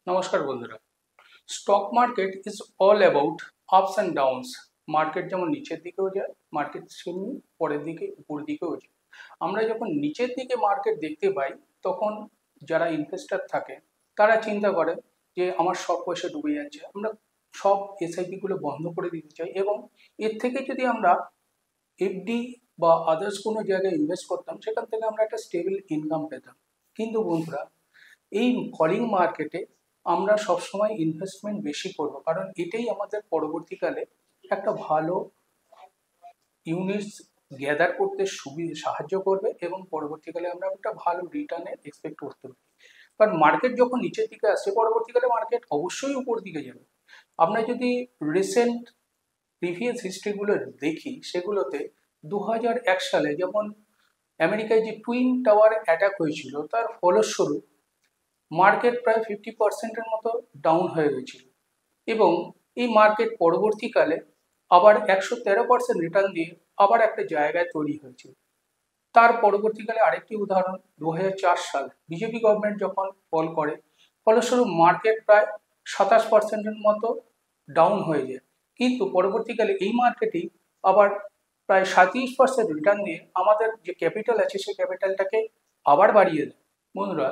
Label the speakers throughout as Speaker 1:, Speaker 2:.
Speaker 1: নমস্কার বন্ধুরা। Stock market is all about ups and downs. Market যেমন নিচের দিকেও যায়, মার্কেট সেমনি পরের দিকে উপর দিকেও যায়। আমরা যখন নিচের দিকে মার্কেট দেখতে পাই, তখন যারা ইনভেস্টর থাকে তারা চিন্তা করে যে আমার সব পয়সা ডুবে যাচ্ছে, আমরা সব এসআইপি গুলো বন্ধ করে দিতে চাই এবং এর থেকে যদি আমরা এফডি বা আদার্স কোনো জায়গায় ইনভেস্ট করতাম, সেখান থেকে আমরা একটা স্টেবল ইনকাম পেতাম। কিন্তু বন্ধুরা, এই ফলিং মার্কেটে আমরা সবসময় ইনভেস্টমেন্ট বেশি করব, কারণ এটাই আমাদের পরবর্তীকালে একটা ভালো ইউনিটস গ্যাদার করতে সাহায্য করবে এবং পরবর্তীকালে আমরা একটা ভালো রিটার্নের এক্সপেক্ট করতে পারি। কারণ মার্কেট যখন নিচের দিকে আসছে, পরবর্তীকালে মার্কেট অবশ্যই উপর দিকে যাবে। আমরা যদি রিসেন্ট প্রিভিয়াস হিস্ট্রিগুলো দেখি, সেগুলোতে 2001 সালে যেমন আমেরিকায় যে টুইন টাওয়ার অ্যাটাক হয়েছিল, তার ফলস্বরূপ মার্কেট প্রায় 50%-এর মতো ডাউন হয়ে গেছিল এবং এই মার্কেট পরবর্তীকালে আবার 113% রিটার্ন দিয়ে আবার একটা জায়গায় তৈরি হয়েছিল। তার পরবর্তীকালে আরেকটি উদাহরণ 2004 সাল বিজেপি গভর্নমেন্ট যখন ফল করে, ফলস্বরূপ মার্কেট প্রায় 27%-এর মতো ডাউন হয়ে যায়। কিন্তু পরবর্তীকালে এই মার্কেটেই আবার প্রায় 37% রিটার্ন দিয়ে আমাদের যে ক্যাপিটাল আছে সেই ক্যাপিটালটাকে আবার বাড়িয়ে দেয়। বন্ধুরা,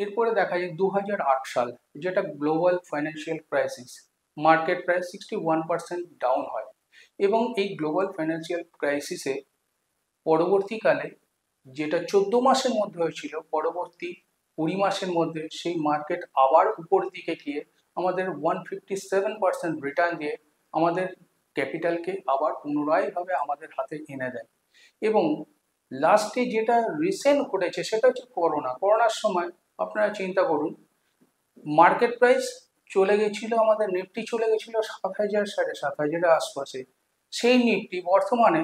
Speaker 1: এরপরে দেখা যায় 2008 সাল, যেটা গ্লোবাল ফাইন্যান্সিয়াল ক্রাইসিস। মার্কেট প্রায় 61% ডাউন হয় এবং এই গ্লোবাল ফাইন্যান্সিয়াল ক্রাইসিসে পরবর্তীকালে যেটা 14 মাসের মধ্যে হয়েছিল, পরবর্তী 20 মাসের মধ্যে সেই মার্কেট আবার উপর দিকে গিয়ে আমাদের 157% রিটার্ন দিয়ে আমাদের ক্যাপিটালকে আবার পুনরায়ভাবে আমাদের হাতে এনে দেয়। এবং লাস্টে যেটা রিসেন্ট ঘটেছে সেটা হচ্ছে করোনার সময় আপনারা চিন্তা করুন, মার্কেট প্রাইস চলে গেছিল, আমাদের নিফটি চলে গেছিল 7,000 7,500-এর আশপাশে। সেই নিফটি বর্তমানে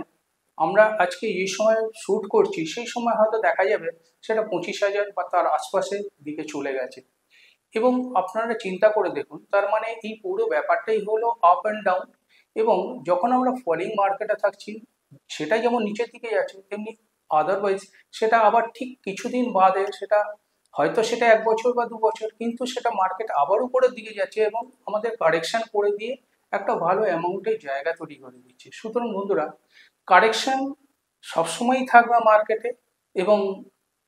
Speaker 1: আমরা আজকে যে সময় শুট করছি সেই সময় হয়তো দেখা যাবে সেটা 25,000 বা তার আশপাশের দিকে চলে গেছে। এবং আপনারা চিন্তা করে দেখুন, তার মানে এই পুরো ব্যাপারটাই হলো আপ অ্যান্ড ডাউন। এবং যখন আমরা ফলিং মার্কেটে থাকছি, সেটা যেমন নিচের দিকে যাচ্ছে, তেমনি আদারওয়াইজ সেটা আবার ঠিক কিছুদিন বাদে সেটা হয়তো সেটা 1 বছর বা 2 বছর, কিন্তু সেটা মার্কেট আবার উপরের দিকে যাচ্ছে এবং আমাদের কারেকশন করে দিয়ে একটা ভালো অ্যামাউন্টের জায়গা তৈরি করে দিচ্ছে। সুতরাং বন্ধুরা, কারেকশন সবসময়ই থাকবে মার্কেটে এবং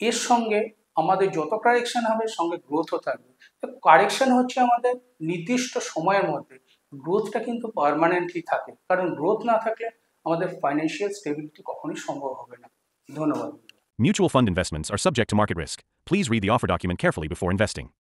Speaker 1: এর সঙ্গে আমাদের যত কারেকশন হবে সঙ্গে গ্রোথও থাকবে। তো কারেকশন হচ্ছে আমাদের নির্দিষ্ট সময়ের মধ্যে, গ্রোথটা কিন্তু পার্মানেন্টলি থাকে, কারণ গ্রোথ না থাকলে আমাদের ফাইন্যান্সিয়াল স্টেবিলিটি কখনোই সম্ভব হবে না। ধন্যবাদ।
Speaker 2: Mutual fund investments are subject to market risk. Please read the offer document carefully before investing.